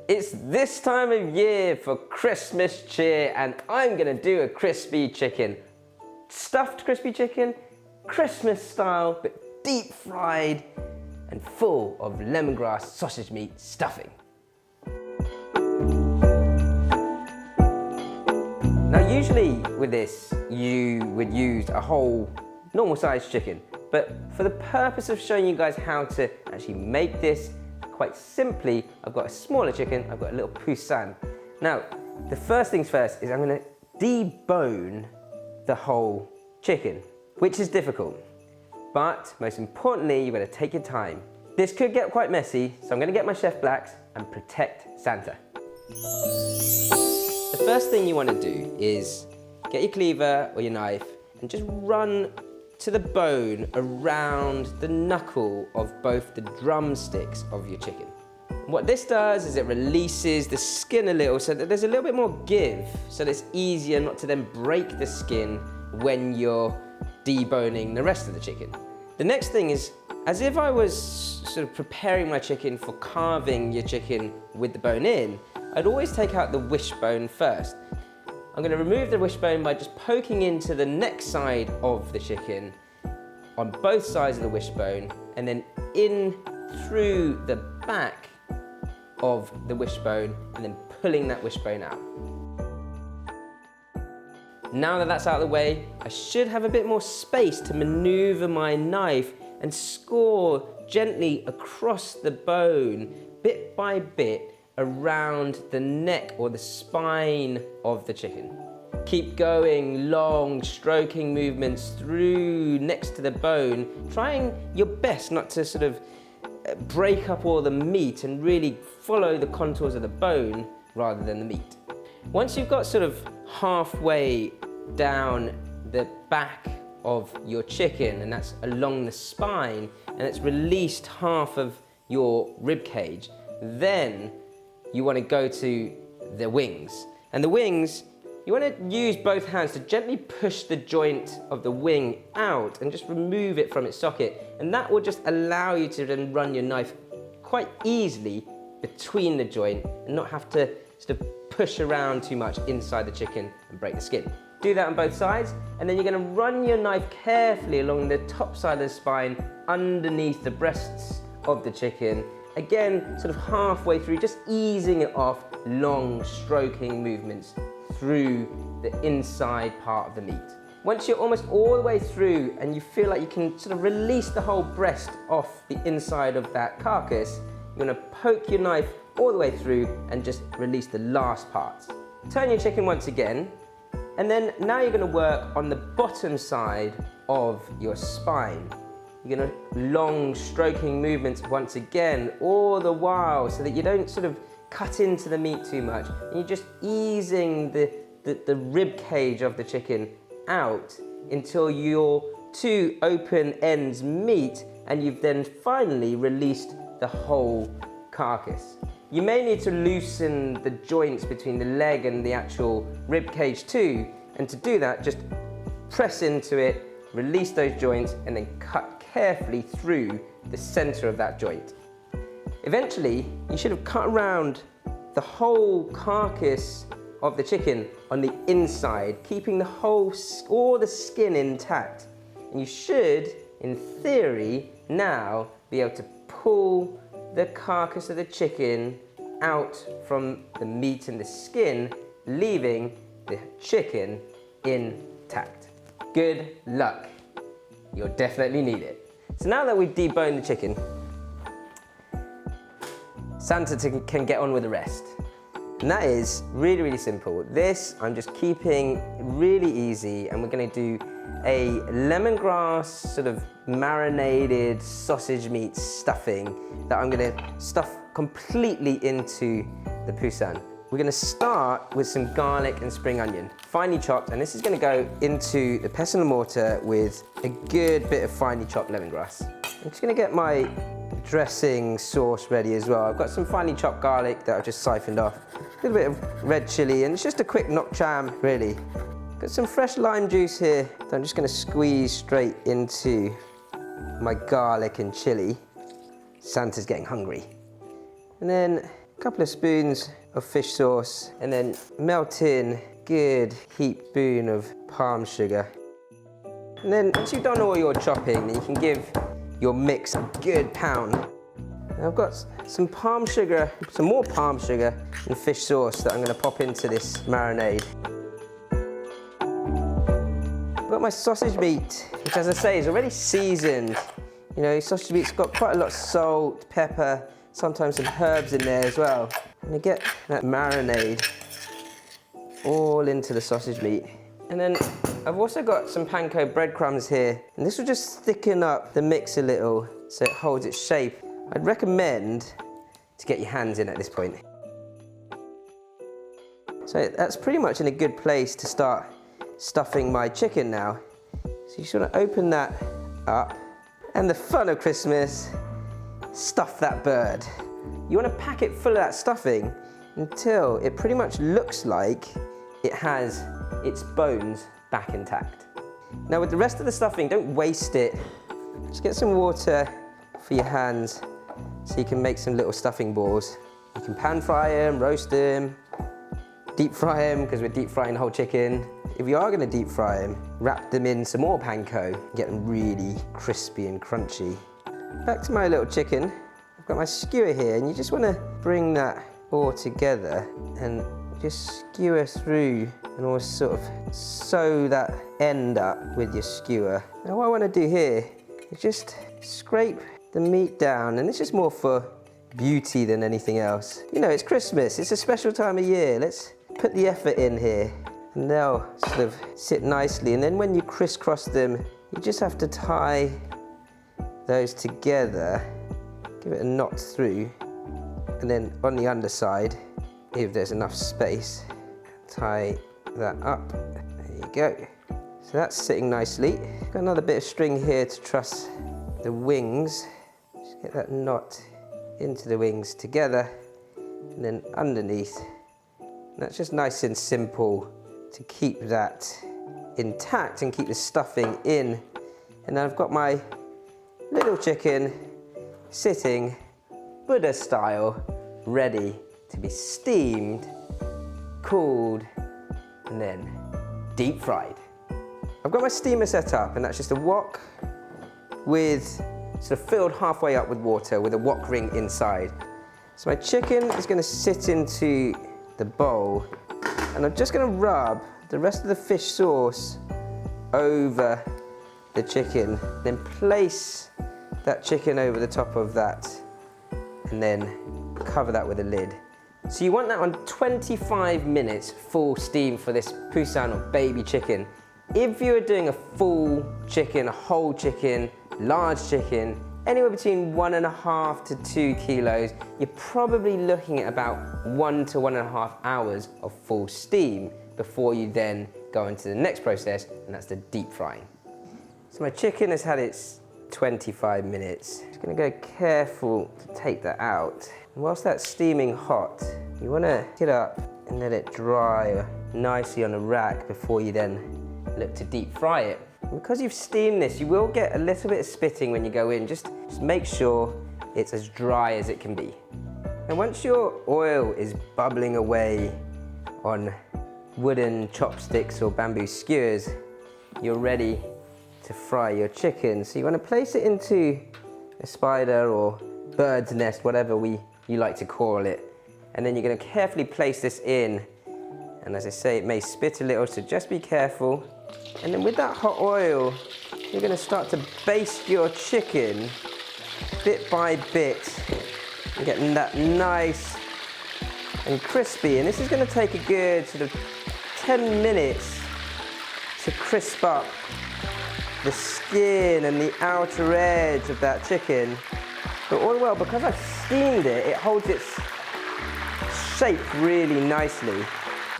It's this time of year for Christmas cheer, and I'm gonna do a crispy chicken. Stuffed crispy chicken, Christmas style, but deep fried and full of lemongrass sausage meat stuffing. Now usually with this, you would use a whole normal sized chicken, but for the purpose of showing you guys how to actually make this quite simply, I've got a smaller chicken, I've got a little poussin. Now, the first things first is I'm gonna debone the whole chicken, which is difficult. But most importantly, you've got to take your time. This could get quite messy, so I'm gonna get my Chef Blacks and protect Santa. The first thing you wanna do is get your cleaver or your knife and just run to the bone around the knuckle of both the drumsticks of your chicken. What this does is it releases the skin a little so that there's a little bit more give, so that it's easier not to then break the skin when you're deboning the rest of the chicken. The next thing is, as if I was sort of preparing my chicken for carving your chicken with the bone in, I'd always take out the wishbone first. I'm going to remove the wishbone by just poking into the neck side of the chicken on both sides of the wishbone, and then in through the back of the wishbone, and then pulling that wishbone out. Now that that's out of the way, I should have a bit more space to maneuver my knife and score gently across the bone, bit by bit, around the neck or the spine of the chicken. Keep going, long stroking movements through next to the bone, trying your best not to sort of break up all the meat and really follow the contours of the bone rather than the meat. Once you've got sort of halfway down the back of your chicken, and that's along the spine, and it's released half of your rib cage, then you want to go to the wings. And the wings, you want to use both hands to gently push the joint of the wing out and just remove it from its socket. And that will just allow you to then run your knife quite easily between the joint and not have to sort of push around too much inside the chicken and break the skin. Do that on both sides, and then you're going to run your knife carefully along the top side of the spine underneath the breasts of the chicken. Again, sort of halfway through, just easing it off, long stroking movements through the inside part of the meat. Once you're almost all the way through and you feel like you can sort of release the whole breast off the inside of that carcass, you're gonna poke your knife all the way through and just release the last parts. Turn your chicken once again, and then now you're gonna work on the bottom side of your spine. You're gonna long stroking movements once again, all the while, so that you don't sort of cut into the meat too much. And you're just easing the rib cage of the chicken out until your two open ends meet, and you've then finally released the whole carcass. You may need to loosen the joints between the leg and the actual rib cage too, and to do that, just press into it, release those joints, and then cut carefully through the center of that joint. Eventually, you should have cut around the whole carcass of the chicken on the inside, keeping the whole, all the skin intact. And you should, in theory, now be able to pull the carcass of the chicken out from the meat and the skin, leaving the chicken intact. Good luck. You'll definitely need it. So now that we've deboned the chicken, Santa can get on with the rest. And that is really, really simple. This I'm just keeping really easy, and we're gonna do a lemongrass sort of marinated sausage meat stuffing that I'm gonna stuff completely into the poussin. We're gonna start with some garlic and spring onion, finely chopped, and this is gonna go into the pestle and mortar with a good bit of finely chopped lemongrass. I'm just gonna get my dressing sauce ready as well. I've got some finely chopped garlic that I've just siphoned off, a little bit of red chili, and it's just a quick knock jam, really. Got some fresh lime juice here that I'm just gonna squeeze straight into my garlic and chili. Santa's getting hungry. And then couple of spoons of fish sauce, and then melt in good heaped spoon of palm sugar. And then once you've done all your chopping, you can give your mix a good pound. Now I've got some palm sugar, some more palm sugar and fish sauce that I'm going to pop into this marinade. I've got my sausage meat, which, as I say, is already seasoned. You know, sausage meat's got quite a lot of salt, pepper, sometimes some herbs in there as well. I'm going to get that marinade all into the sausage meat. And then I've also got some panko breadcrumbs here, and this will just thicken up the mix a little so it holds its shape. I'd recommend to get your hands in at this point. So that's pretty much in a good place to start stuffing my chicken now. So you just want to open that up, and the fun of Christmas, stuff that bird. You want to pack it full of that stuffing until it pretty much looks like it has its bones back intact. Now with the rest of the stuffing, don't waste it. Just get some water for your hands so you can make some little stuffing balls. You can pan fry them, roast them, deep fry them, because we're deep frying the whole chicken. If you are going to deep fry them, wrap them in some more panko, get them really crispy and crunchy. Back to my little chicken. I've got my skewer here, and you just want to bring that all together and just skewer through and almost sort of sew that end up with your skewer. Now what I want to do here is just scrape the meat down, and it's just more for beauty than anything else. You know, it's Christmas, it's a special time of year. Let's put the effort in here, and they'll sort of sit nicely. And then when you crisscross them, you just have to tie those together, give it a knot through, and then on the underside, if there's enough space, tie that up. There you go. So that's sitting nicely. Got another bit of string here to truss the wings. Just get that knot into the wings together, and then underneath. And that's just nice and simple to keep that intact and keep the stuffing in. And then I've got my little chicken sitting Buddha style, ready to be steamed, cooled, and then deep fried. I've got my steamer set up, and that's just a wok with sort of filled halfway up with water with a wok ring inside. So my chicken is going to sit into the bowl, and I'm just going to rub the rest of the fish sauce over the chicken, then place that chicken over the top of that, and then cover that with a lid. So you want that on 25 minutes full steam for this Poussin or baby chicken. If you're doing a full chicken, a whole chicken, large chicken, anywhere between 1.5 to 2 kilos, you're probably looking at about 1 to 1.5 hours of full steam before you then go into the next process, and that's the deep frying. So my chicken has had its 25 minutes. Just gonna go careful to take that out. And whilst that's steaming hot, you wanna get up and let it dry nicely on a rack before you then look to deep fry it. And because you've steamed this, you will get a little bit of spitting when you go in. Just make sure it's as dry as it can be. And once your oil is bubbling away on wooden chopsticks or bamboo skewers, you're ready to fry your chicken. So you want to place it into a spider or bird's nest, whatever you like to call it. And then you're going to carefully place this in. And as I say, it may spit a little, so just be careful. And then with that hot oil, you're going to start to baste your chicken bit by bit, and getting that nice and crispy. And this is going to take a good sort of 10 minutes to crisp up the skin and the outer edge of that chicken. But all the while, because I've steamed it, it holds its shape really nicely.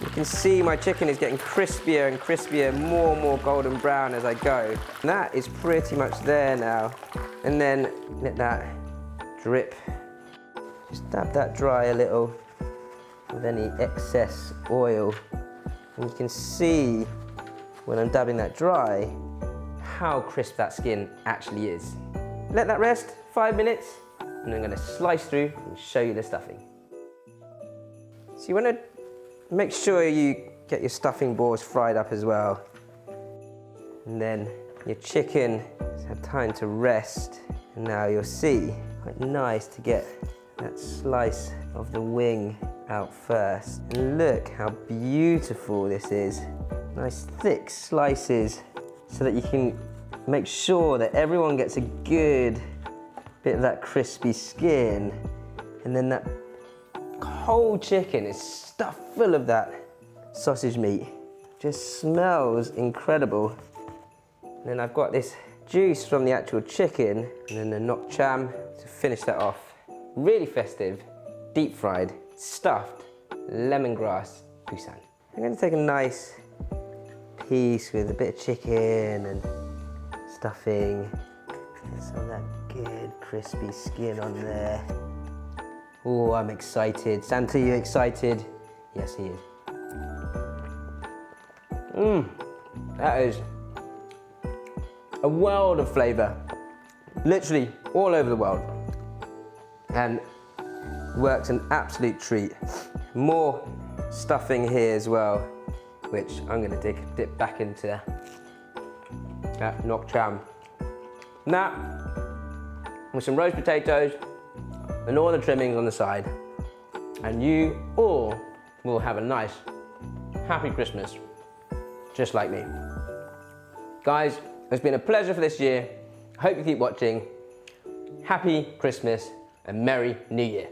You can see my chicken is getting crispier and crispier, more and more golden brown as I go. And that is pretty much there now. And then let that drip. Just dab that dry a little with any excess oil. And you can see when I'm dabbing that dry, how crisp that skin actually is. Let that rest 5 minutes, and I'm going to slice through and show you the stuffing. So you want to make sure you get your stuffing balls fried up as well. And then your chicken has had time to rest. And now you'll see, quite nice to get that slice of the wing out first. And look how beautiful this is. Nice thick slices so that you can make sure that everyone gets a good bit of that crispy skin. And then that whole chicken is stuffed full of that sausage meat. Just smells incredible. And then I've got this juice from the actual chicken and then the nok cham to finish that off. Really festive, deep fried, stuffed lemongrass busan. I'm going to take a nice piece with a bit of chicken and stuffing. Get some of that good crispy skin on there. Oh, I'm excited. Santa, you excited? Yes, he is. That is a world of flavour. Literally all over the world. And works an absolute treat. More stuffing here as well, which I'm going to dip back into that nok cham. Now, with some roast potatoes and all the trimmings on the side. And you all will have a nice, happy Christmas, just like me. Guys, it's been a pleasure for this year. I hope you keep watching. Happy Christmas and Merry New Year.